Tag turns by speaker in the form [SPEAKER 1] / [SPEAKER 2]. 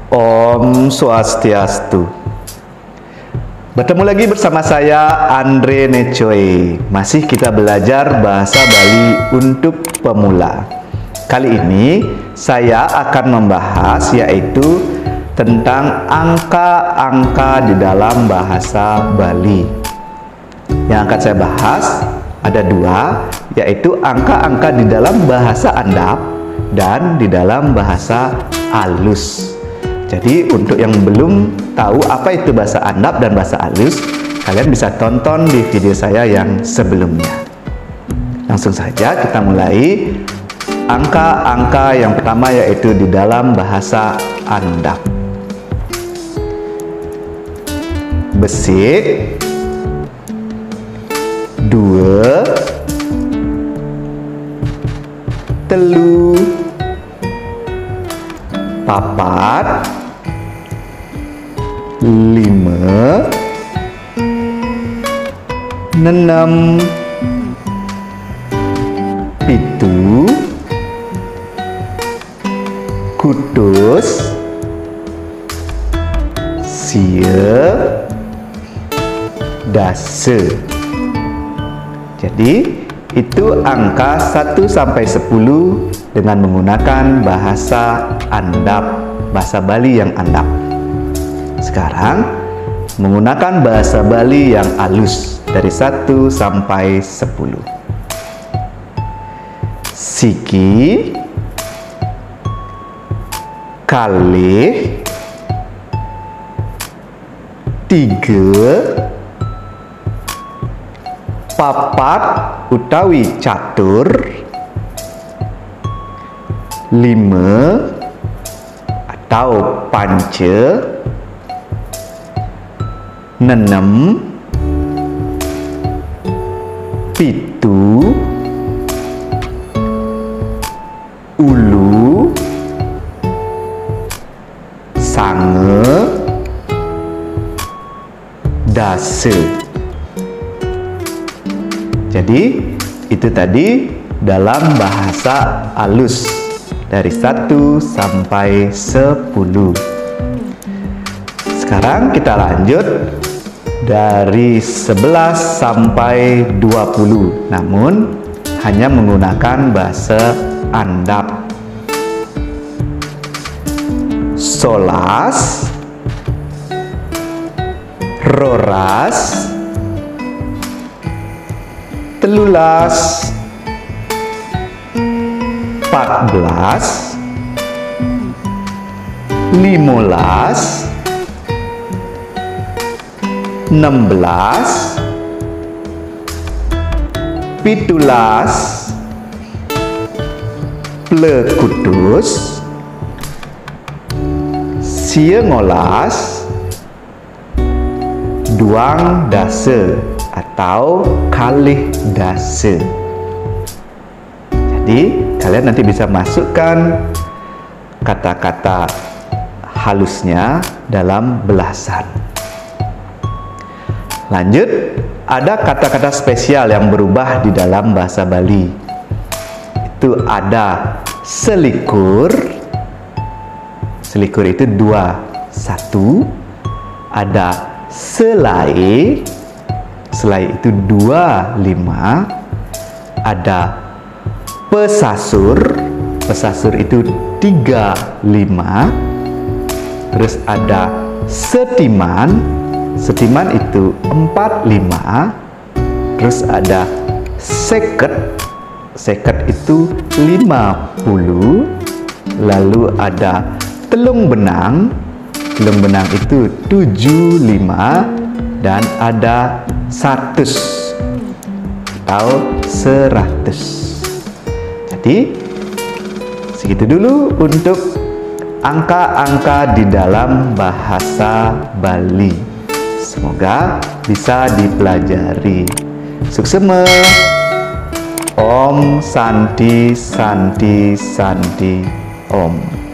[SPEAKER 1] Om Swastiastu. Bertemu lagi bersama saya Andre Necoe. Masih kita belajar bahasa Bali untuk pemula. Kali ini saya akan membahas yaitu tentang angka-angka di dalam bahasa Bali. Yang akan saya bahas ada dua, yaitu angka-angka di dalam bahasa Andap dan di dalam bahasa Alus. Jadi untuk yang belum tahu apa itu bahasa Andap dan bahasa Alus, kalian bisa tonton di video saya yang sebelumnya. Langsung saja kita mulai. Angka-angka yang pertama yaitu di dalam bahasa Andap. Besik, 2, telu, papat, 5, 6, 7, kutus, sia, dase. Jadi itu angka 1 sampai 10 dengan menggunakan bahasa Andap, bahasa Bali yang Andap. Sekarang menggunakan bahasa Bali yang Alus dari 1 sampai 10. Siki, kalih, 3, papat utawi catur, 5 atau panca, 6, 7, ulu, sange, dase. Jadi itu tadi dalam bahasa Alus dari 1 sampai 10. Sekarang kita lanjut dari 11 sampai 20, namun hanya menggunakan bahasa Andap. Solas, roras, telulas, 14, 15, 16, 17, plekutus, siengolas, duang dase atau kalih dase. Jadi kalian nanti bisa masukkan kata-kata halusnya dalam belasan. Lanjut, ada kata-kata spesial yang berubah di dalam bahasa Bali. Itu ada selikur. Selikur itu 2, 1. Ada selai. Selai itu 2, 5. Ada pesasur. Pesasur itu 3, 5. Terus ada setiman. Setiman itu 4, 5. Terus ada seket. Seket itu 50. Lalu ada telung benang. Telung benang itu 7, 5. Dan ada 100 atau 100. Jadi segitu dulu untuk angka-angka di dalam bahasa Bali. Semoga bisa dipelajari. Suksema. Om Santi Santi Santi Om.